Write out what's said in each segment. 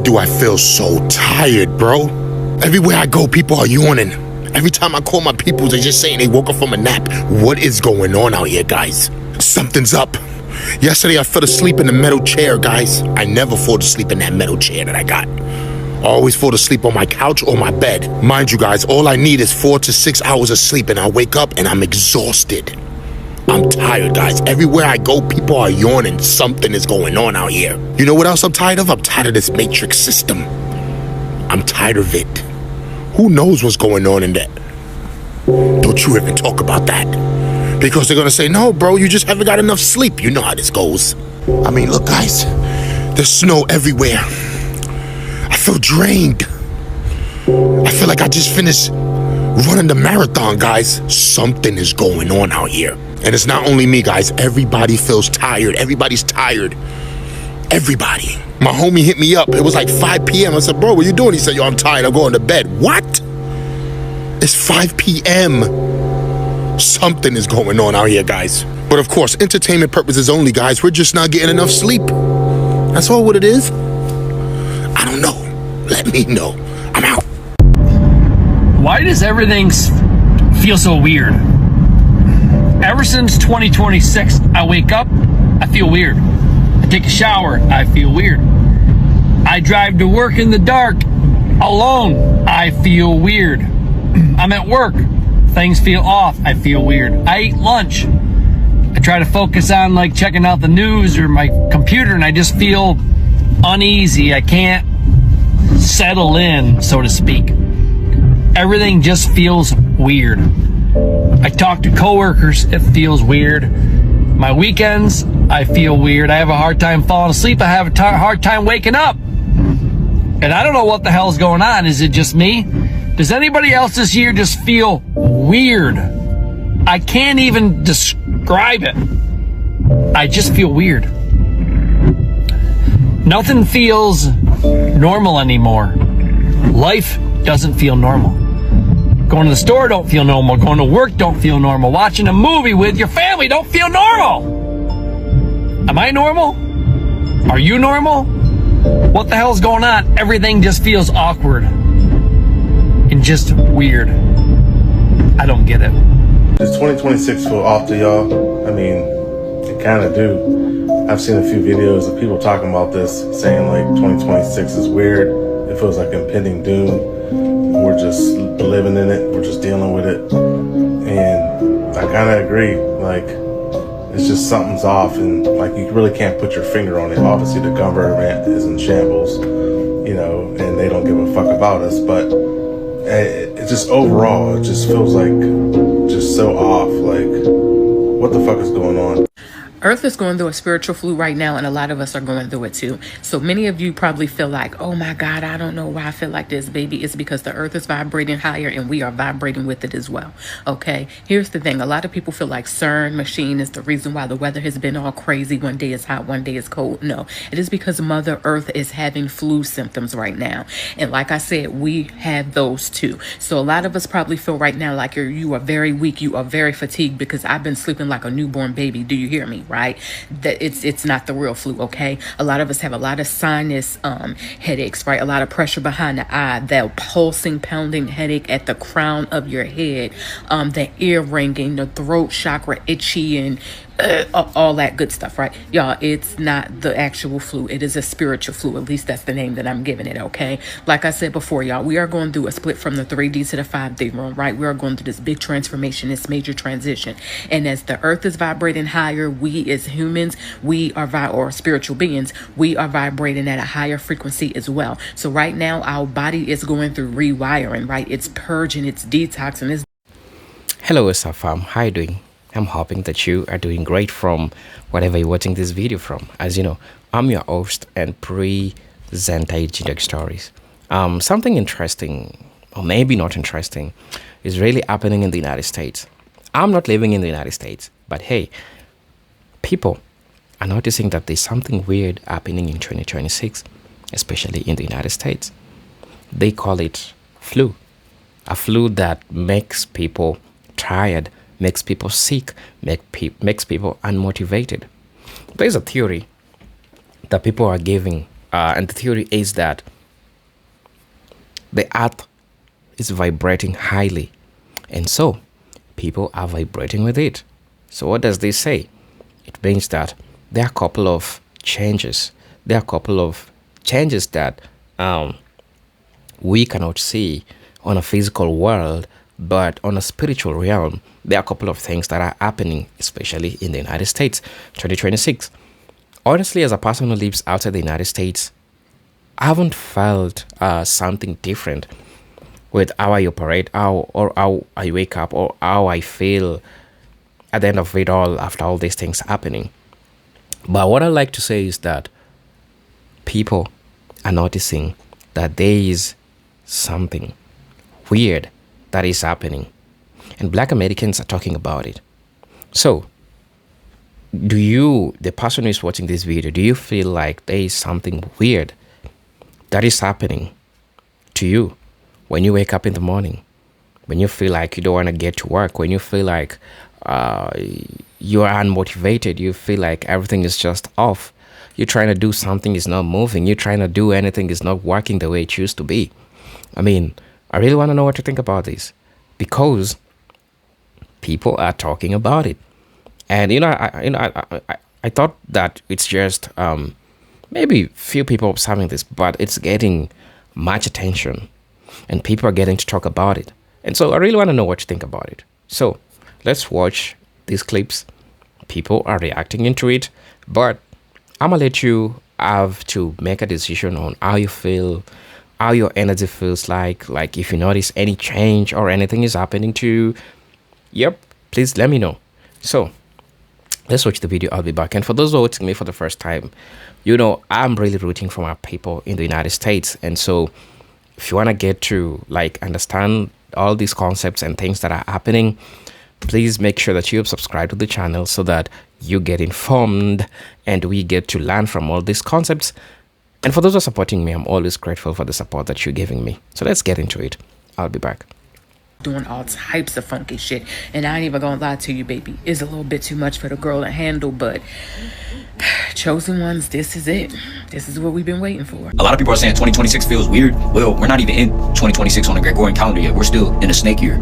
do I feel so tired, bro. Everywhere I go, people are yawning. Every time I call my people, they're just saying they woke up from a nap. What is going on out here, guys? Something's up. Yesterday, I fell asleep in the metal chair, guys. I never fall asleep in that metal chair that I got. I always fall asleep on my couch or my bed. Mind you, guys, all I need is 4 to 6 hours of sleep, and I wake up and I'm exhausted. I'm tired, guys. Everywhere I go, people are yawning. Something is going on out here. You know what else I'm tired of? I'm tired of this matrix system. I'm tired of it. Who knows what's going on in that? Don't you even talk about that. Because they're gonna say, no, bro, you just haven't got enough sleep. You know how this goes. I mean, look, guys, there's snow everywhere. I feel drained. I feel like I just finished running the marathon, guys. Something is going on out here. And it's not only me, guys. Everybody feels tired. Everybody's tired. Everybody. My homie hit me up. It was like 5 p.m. I said, bro, what you doing? He said, yo, I'm tired. I'm going to bed. What? It's 5 p.m. Something is going on out here, guys. But of course, entertainment purposes only, guys. We're just not getting enough sleep. That's all what it is. I don't know. Let me know. I'm out. Why does everything feel so weird? Ever since 2026, I wake up, I feel weird. I take a shower, I feel weird. I drive to work in the dark, alone, I feel weird. I'm at work, things feel off, I feel weird. I eat lunch, I try to focus on like checking out the news or my computer, and I just feel uneasy. I can't settle in, so to speak. Everything just feels weird. I talk to coworkers, it feels weird. My weekends, I feel weird. I have a hard time falling asleep. I have a hard time waking up. And I don't know what the hell's going on. Is it just me? Does anybody else this year just feel weird? I can't even describe it. I just feel weird. Nothing feels normal anymore. Life doesn't feel normal. Going to the store don't feel normal. Going to work don't feel normal. Watching a movie with your family don't feel normal. Am I normal? Are you normal? What the hell's going on? Everything just feels awkward and just weird. I don't get it. Does 2026 feel off to y'all? I mean, it kind of do. I've seen a few videos of people talking about this, saying like 2026 is weird. It feels like impending doom. We're just living in it. We're just dealing with it. And I kind of agree. Like, it's just something's off, and like you really can't put your finger on it. Obviously, the government is in shambles, you know, and they don't give a fuck about us. But it just overall, it just feels like just so off. Like, what the fuck is going on? Earth is going through a spiritual flu right now, and a lot of us are going through it too. So many of you probably feel like, oh my God, I don't know why I feel like this, baby. It's because the earth is vibrating higher and we are vibrating with it as well. Okay, here's the thing. A lot of people feel like CERN machine is the reason why the weather has been all crazy. One day it's hot, one day it's cold. No, it is because Mother Earth is having flu symptoms right now. And like I said, we have those too. So a lot of us probably feel right now like you are very weak. You are very fatigued, because I've been sleeping like a newborn baby. Do you hear me? Right? That it's not the real flu. Okay, a lot of us have a lot of sinus headaches, right? A lot of pressure behind the eye, that pulsing, pounding headache at the crown of your head, the ear ringing, the throat chakra itchy, and all that good stuff, right? Y'all, it's not the actual flu. It is a spiritual flu. At least that's the name that I'm giving it, okay? Like I said before, y'all, we are going through a split from the 3D to the 5D realm, right? We are going through this big transformation, this major transition. And as the earth is vibrating higher, we as humans, we are, or spiritual beings, we are vibrating at a higher frequency as well. So right now, our body is going through rewiring, right? It's purging, it's detoxing, it's... Hello, Safam. How are you doing? I'm hoping that you are doing great from whatever you're watching this video from. As you know, I'm your host and presenter Generic Stories. Something interesting, or maybe not interesting, is really happening in the United States. I'm not living in the United States, but hey, people are noticing that there's something weird happening in 2026, especially in the United States. They call it flu, a flu that makes people tired, makes people sick, makes people unmotivated. There's a theory that people are giving, and the theory is that The earth is vibrating highly, and so people are vibrating with it. So what does this say? It means that there are a couple of changes. There are a couple of changes that we cannot see on a physical world, but on a spiritual realm, there are a couple of things that are happening, especially in the United States, 2026. Honestly, as a person who lives outside the United States, I haven't felt something different with how I operate, how I wake up, or how I feel at the end of it all after all these things happening. But what I like to say is that people are noticing that there is something weird that is happening, and Black Americans are talking about it. So, do you, the person who is watching this video, do you feel like there is something weird that is happening to you when you wake up in the morning, when you feel like you don't want to get to work, when you feel like you are unmotivated, you feel like everything is just off, you're trying to do something, is not moving, you're trying to do anything, is not working the way it used to be? I mean, I really want to know what you think about this, because people are talking about it. And I thought that it's just maybe few people observing this, but it's getting much attention, and people are getting to talk about it. And so I really want to know what you think about it. So let's watch these clips. People are reacting into it, but I'm gonna let you have to make a decision on how you feel, how your energy feels like if you notice any change or anything is happening to you. Yep, please let me know. So let's watch the video. I'll be back. And for those who are watching me for the first time, I'm really rooting for my people in the United States. And so if you want to get to understand all these concepts and things that are happening, please make sure that you have subscribed to the channel so that you get informed and we get to learn from all these concepts. And for those who are supporting me, I'm always grateful for the support that you're giving me. So let's get into it. I'll be back. Doing all types of funky shit, and I ain't even gonna lie to you, baby, it's a little bit too much for the girl to handle, but chosen ones, this is it. This is what we've been waiting for. A lot of people are saying 2026 feels weird. Well, we're not even in 2026 on the Gregorian calendar yet. We're still in a snake year.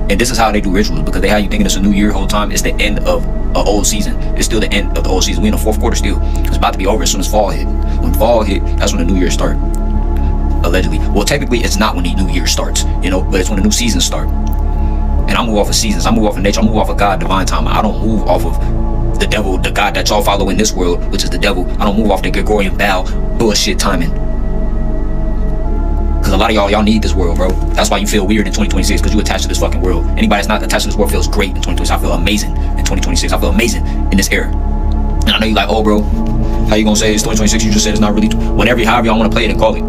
And this is how they do rituals, because they have you thinking it's a new year the whole time. It's the end of an old season. It's still the end of the old season. We in the fourth quarter still. It's about to be over as soon as fall hit. When fall hit, that's when the new year start. Allegedly. Well, technically, it's not when the new year starts, but it's when the new seasons start. And I move off of seasons. I move off of nature. I move off of God, divine time. I don't move off of the devil, the God that y'all follow in this world, which is the devil. I don't move off the Gregorian Baal bullshit timing. Because a lot of y'all need this world, bro. That's why you feel weird in 2026, because you attached to this fucking world. Anybody that's not attached to this world feels great in 2026. I feel amazing in 2026. I feel amazing in this era. And I know you like, oh, bro, how you gonna say it's 2026? You just said it's not really. However y'all want to play it and call it.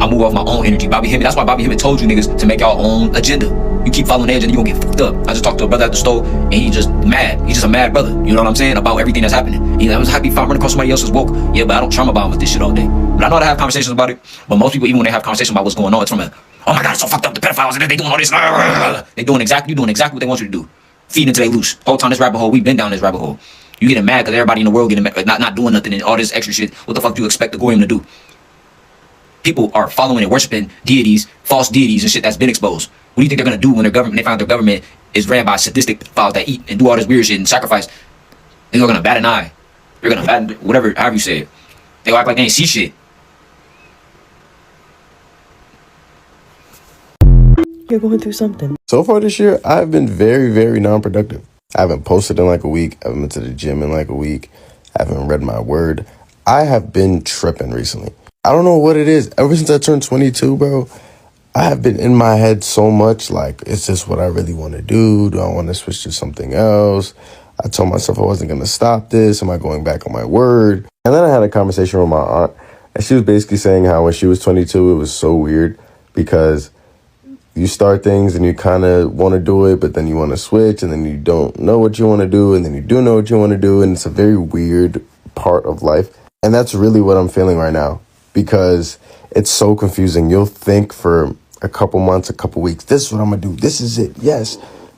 I move off my own energy. Bobby Hemmett, that's why Bobby Hemmett told you niggas to make y'all own agenda. You keep following the agenda, you gonna get fucked up. I just talked to a brother at the store, and he just mad. He's just a mad brother. You know what I'm saying? About everything that's happening. I was happy if I run across somebody else's woke. Yeah, but I don't trauma bomb with this shit all day. But I know how to have conversations about it. But most people, even when they have conversations about what's going on, it's from a, oh my God, it's so fucked up. The pedophiles, they doing all this. They doing exactly what they want you to do. Feeding until they loose. Whole time this rabbit hole, we've been down this rabbit hole. You getting mad because everybody in the world getting mad, not doing nothing and all this extra shit. What the fuck do you expect the Goyim to do? People are following and worshiping deities, false deities and shit that's been exposed. What do you think they're gonna do when their government, they find their government is ran by sadistic pedophiles that eat and do all this weird shit and sacrifice? They're gonna bat an eye. They're gonna bat, whatever, however you say it. They gonna act like they ain't see shit. You're going through something. So far this year, I've been very, very non-productive. I haven't posted in like a week. I haven't been to the gym in like a week. I haven't read my word. I have been tripping recently. I don't know what it is. Ever since I turned 22, bro, I have been in my head so much. Like, is this what I really want to do? Do I want to switch to something else? I told myself I wasn't going to stop this. Am I going back on my word? And then I had a conversation with my aunt, and she was basically saying how when she was 22, it was so weird because you start things and you kind of want to do it, but then you want to switch, and then you don't know what you want to do, and then you do know what you want to do, and it's a very weird part of life. And that's really what I'm feeling right now, because it's so confusing. You'll think for a couple months, a couple weeks, this is what I'm going to do. This is it. Yes.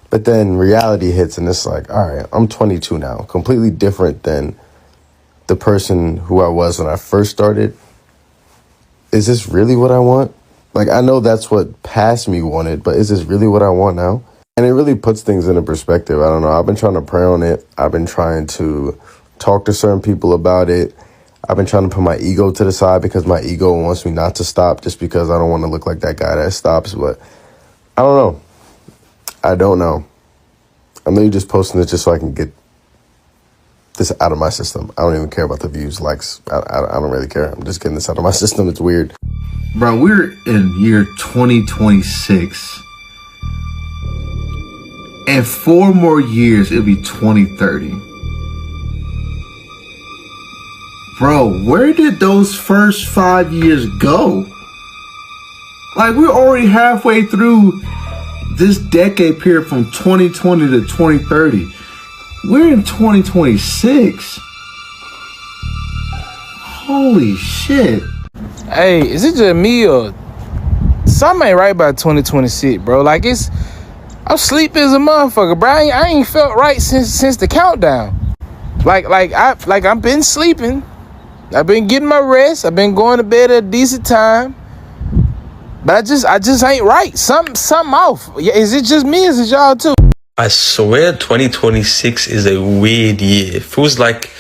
But then reality hits and it's like, all right, I'm 22 now, completely different than the person who I was when I first started. Is this really what I want? Like, I know that's what past me wanted, but is this really what I want now? And it really puts things into perspective. I don't know. I've been trying to pray on it. I've been trying to talk to certain people about it. I've been trying to put my ego to the side because my ego wants me not to stop just because I don't want to look like that guy that stops. But I don't know. I don't know. I'm literally just posting this just so I can get this out of my system. I don't even care about the views, likes. I don't really care. I'm just getting this out of my system. It's weird. Bro, we're in year 2026. In 4 more years, it'll be 2030. Bro, where did those first 5 years go? Like, we're already halfway through this decade period from 2020 to 2030. We're in 2026. Holy shit. Hey, is it just me or something ain't right about 2026, bro? Like, I'm sleepy as a motherfucker, bro. I ain't felt right since the countdown. I've been sleeping. I've been getting my rest. I've been going to bed at a decent time. But I just ain't right. Something off. Is it just me? Is it y'all too? I swear 2026 is a weird year. It feels like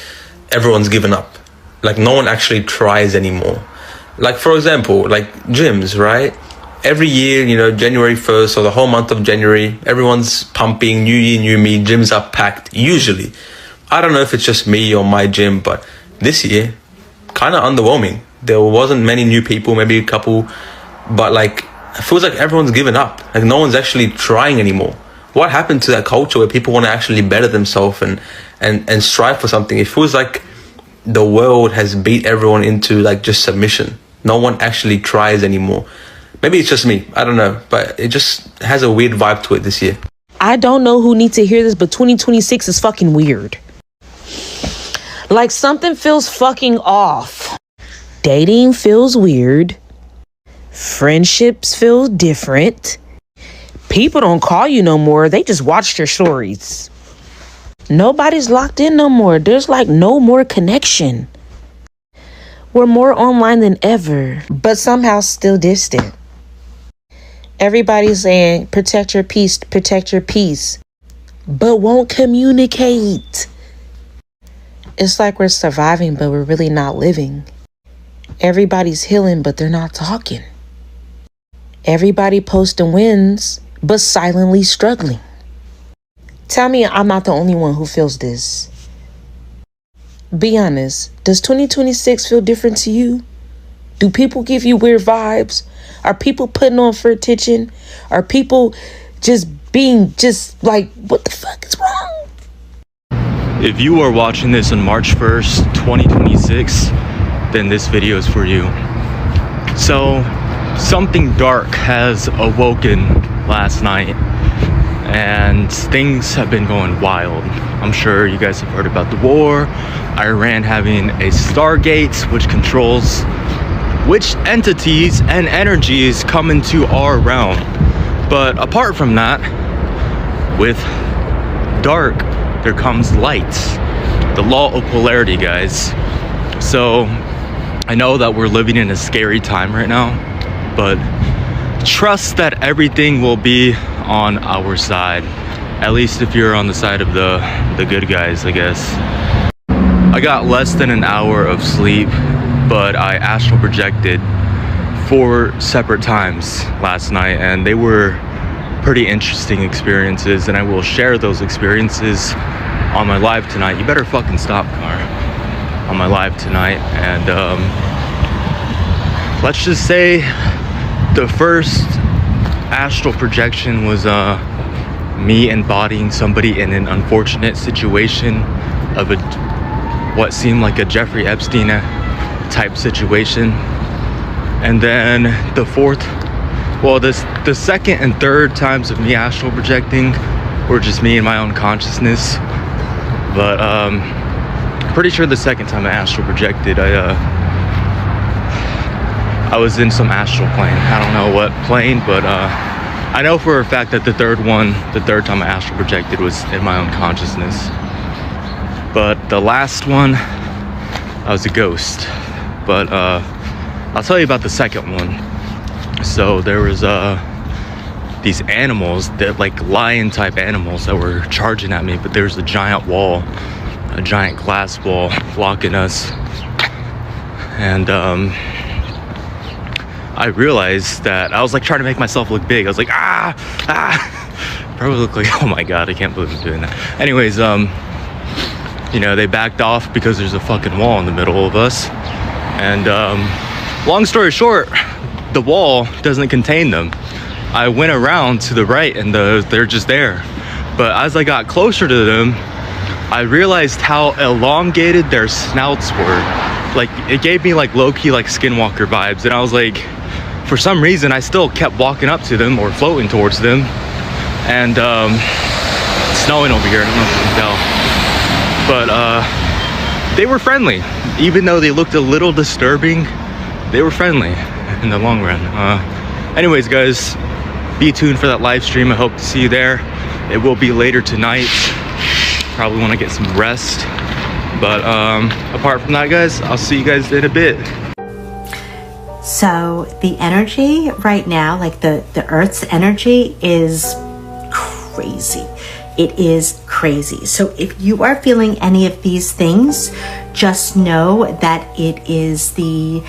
everyone's given up. Like no one actually tries anymore. Like, for example, like gyms, right? Every year, you know, January 1st or the whole month of January, everyone's pumping, new year, new me, gyms are packed, usually. I don't know if it's just me or my gym, but this year, kind of underwhelming. There wasn't many new people, maybe a couple, but like, it feels like everyone's given up. Like no one's actually trying anymore. What happened to that culture where people want to actually better themselves and strive for something? It feels like the world has beat everyone into like just submission. No one actually tries anymore. Maybe it's just me. I don't know. But it just has a weird vibe to it this year. I don't know who needs to hear this, but 2026 is fucking weird. Like something feels fucking off. Dating feels weird. Friendships feel different. People don't call you no more. They just watch your stories. Nobody's locked in no more. There's like no more connection. We're more online than ever, but somehow still distant. Everybody's saying, protect your peace, but won't communicate. It's like we're surviving, but we're really not living. Everybody's healing, but they're not talking. Everybody posting wins, but silently struggling. Tell me I'm not the only one who feels this. Be honest, does 2026 feel different to you? Do people give you weird vibes? Are people putting on for attention? Are people just being just like, what the fuck is wrong? If you are watching this on March 1st, 2026, then this video is for you. So, something dark has awoken last night, and things have been going wild. I'm sure you guys have heard about the war, Iran having a Stargate, which controls which entities and energies come into our realm. But apart from that, with dark, there comes light. The law of polarity, guys. So, I know that we're living in a scary time right now, but trust that everything will be on our side. At least if you're on the side of the good guys, I guess. I got less than an hour of sleep, but I astral projected 4 separate times last night, and they were pretty interesting experiences, and I will share those experiences on my live tonight. You better fucking stop, car. On my live tonight, and let's just say the first astral projection was me embodying somebody in an unfortunate situation of what seemed like a Jeffrey Epstein type situation. And then the second and third times of me astral projecting were just me and my own consciousness. But pretty sure the second time I astral projected, I was in some astral plane. I don't know what plane, but I know for a fact that the third time I astral projected was in my own consciousness. But the last one, I was a ghost. But I'll tell you about the second one. So there was these animals that like lion type animals that were charging at me, but there's a giant wall, a giant glass wall blocking us. And I realized that I was like trying to make myself look big. I was like, probably look like, oh my god, I can't believe I'm doing that. Anyways, you know, they backed off because there's a fucking wall in the middle of us. And long story short, the wall doesn't contain them. I went around to the right and they're just there. But as I got closer to them, I realized how elongated their snouts were. Like, it gave me like low-key like Skinwalker vibes. And I was like, for some reason, I still kept walking up to them or floating towards them. And it's snowing over here, I don't know if you can tell. But they were friendly. Even though they looked a little disturbing, they were friendly in the long run. Anyways, guys, be tuned for that live stream. I hope to see you there. It will be later tonight. Probably want to get some rest. But apart from that, guys, I'll see you guys in a bit. So the energy right now, like the Earth's energy, is crazy. It is crazy. So if you are feeling any of these things, just know that it is the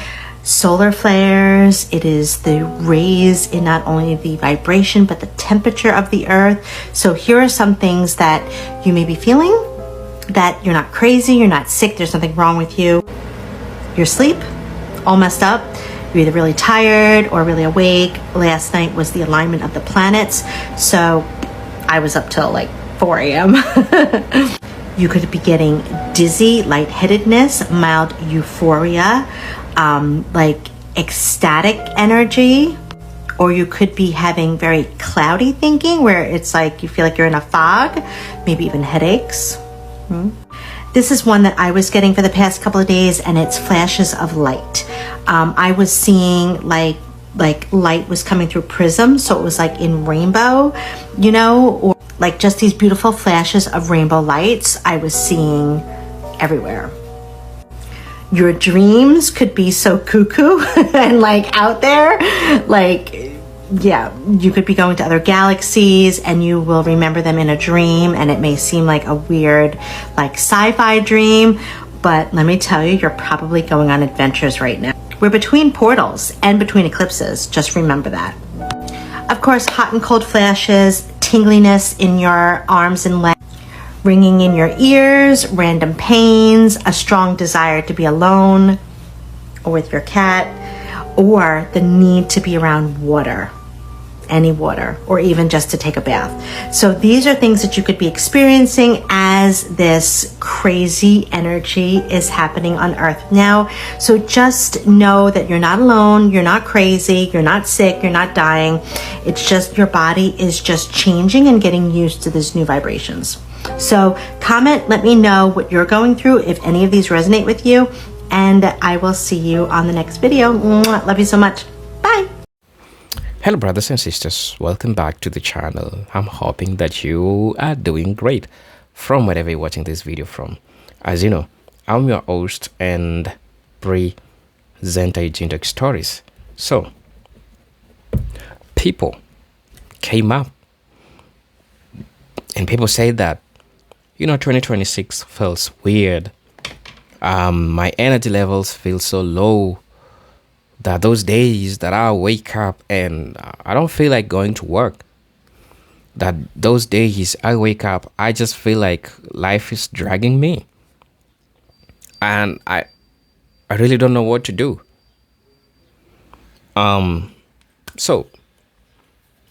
solar flares, it is the raise in not only the vibration but the temperature of the earth. So here are some things that you may be feeling, that you're not crazy, you're not sick, there's nothing wrong with you. Your sleep, all messed up. You're either really tired or really awake. Last night was the alignment of the planets, so I was up till like 4 a.m. You could be getting dizzy, lightheadedness, mild euphoria, like ecstatic energy, or you could be having very cloudy thinking where it's like you feel like you're in a fog, maybe even headaches. This is one that I was getting for the past couple of days, and it's flashes of light. I was seeing like light was coming through prisms, so it was like in rainbow, you know, or like just these beautiful flashes of rainbow lights I was seeing everywhere. Your dreams could be so cuckoo and like out there, like, yeah, you could be going to other galaxies and you will remember them in a dream, and it may seem like a weird like sci-fi dream, but let me tell you, you're probably going on adventures right now. We're between portals and between eclipses, just remember that. Of course, hot and cold flashes, tingliness in your arms and legs, ringing in your ears, random pains, a strong desire to be alone or with your cat, or the need to be around water, any water, or even just to take a bath. So these are things that you could be experiencing as this crazy energy is happening on Earth now. So just know that you're not alone, you're not crazy, you're not sick, you're not dying. It's just your body is just changing and getting used to these new vibrations. So comment, let me know what you're going through, if any of these resonate with you, and I will see you on the next video. Mwah. Love you so much. Bye. Hello brothers and sisters, welcome back to the channel. I'm hoping that you are doing great from wherever you're watching this video from. As you know, I'm your host and presenter Jindak Stories. So, people came up and people say that, you know, 2026 feels weird. My energy levels feel so low that those days that I wake up and I don't feel like going to work, that those days I wake up, I just feel like life is dragging me. And I really don't know what to do. So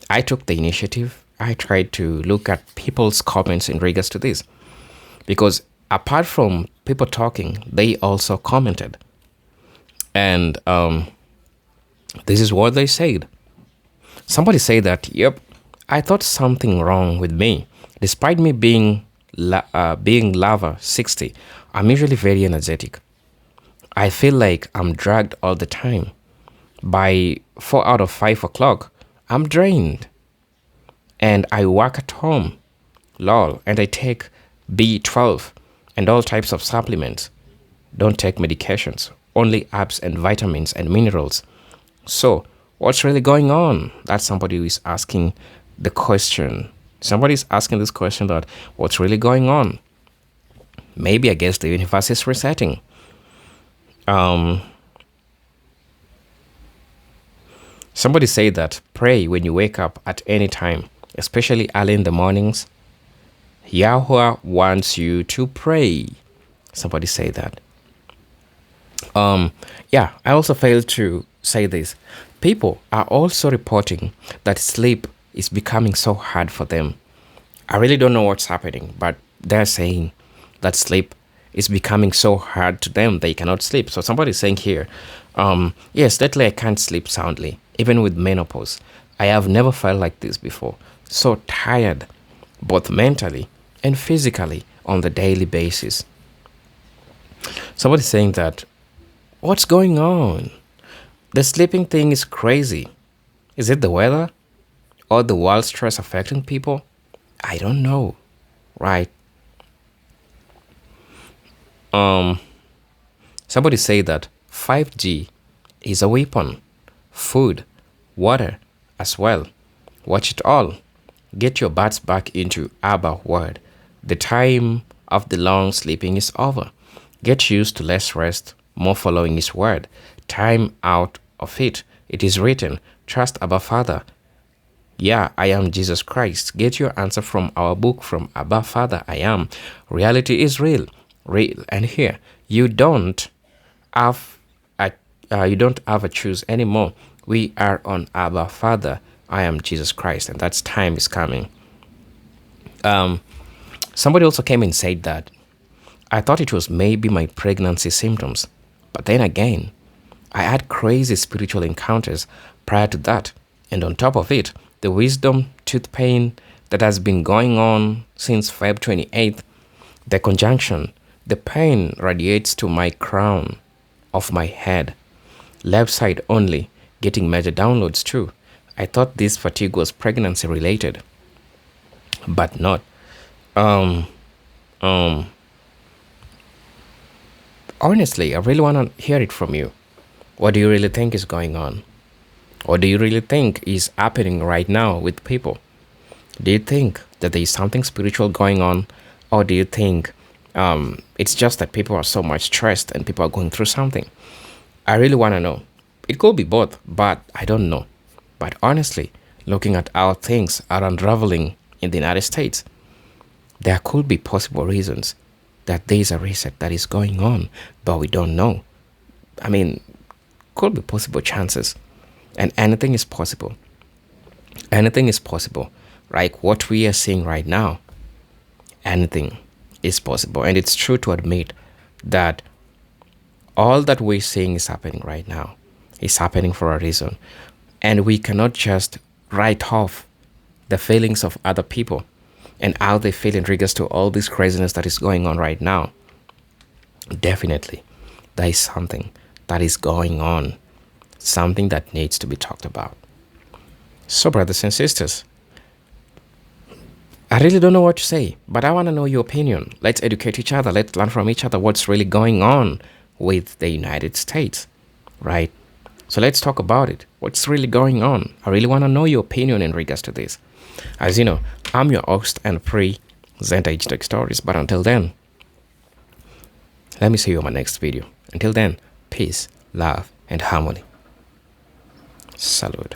I took the initiative. I tried to look at people's comments in regards to this, because apart from people talking, they also commented. And this is what they said. Somebody said that, yep, I thought something wrong with me. Despite me being Lava 60, I'm usually very energetic. I feel like I'm dragged all the time. By 4 out of 5 o'clock, I'm drained. And I work at home, lol, and I take B12 and all types of supplements. Don't take medications, only herbs and vitamins and minerals. So, What's really going on? That's somebody who is asking the question. Somebody's asking this question that what's really going on? Maybe I guess the universe is resetting. Somebody say that pray when you wake up at any time, especially early in the mornings. Yahweh wants you to pray. Somebody say that. Yeah, I also failed to say this. People are also reporting that sleep is becoming so hard for them. I really don't know what's happening, but they're saying that sleep is becoming so hard to them they cannot sleep. So somebody's saying here, yes, lately I can't sleep soundly, even with menopause. I have never felt like this before. So tired, both mentally and physically on the daily basis. Somebody's saying that, what's going on? The sleeping thing is crazy. Is it the weather or the world stress affecting people? I don't know, right? Somebody say that 5G is a weapon, food, water as well. Watch it all. Get your butts back into Abba word. The time of the long sleeping is over. Get used to less rest, more following his word. Time out of it. It is written, trust Abba Father. Yeah, I am Jesus Christ. Get your answer from our book, from Abba Father, I am. Reality is real. And here, you don't have a choose anymore. We are on Abba Father, I am Jesus Christ, and that's time is coming. Somebody also came and said that I thought it was maybe my pregnancy symptoms, but then again, I had crazy spiritual encounters prior to that, and on top of it, the wisdom tooth pain that has been going on since Feb 28th, the conjunction, the pain radiates to my crown of my head, left side only, getting major downloads too. I thought this fatigue was pregnancy related, but not. Honestly, I really want to hear it from you. What do you really think is going on? What do you really think is happening right now with people? Do you think that there is something spiritual going on? Or do you think it's just that people are so much stressed and people are going through something? I really want to know. It could be both, but I don't know. But honestly, looking at how things are unraveling in the United States, there could be possible reasons that there is a reset that is going on, but we don't know. I mean, could be possible chances. And anything is possible. Anything is possible. Like what we are seeing right now, anything is possible. And it's true to admit that all that we're seeing is happening right now. It's happening for a reason. And we cannot just write off the feelings of other people and how they feel in regards to all this craziness that is going on right now. Definitely, there is something that is going on. Something that needs to be talked about. So, brothers and sisters, I really don't know what to say, but I want to know your opinion. Let's educate each other. Let's learn from each other what's really going on with the United States, right? So let's talk about it. What's really going on? I really want to know your opinion in regards to this. As you know, I'm your host and presenter Tech Stories. But until then, let me see you on my next video. Until then, peace, love, and harmony. Salud.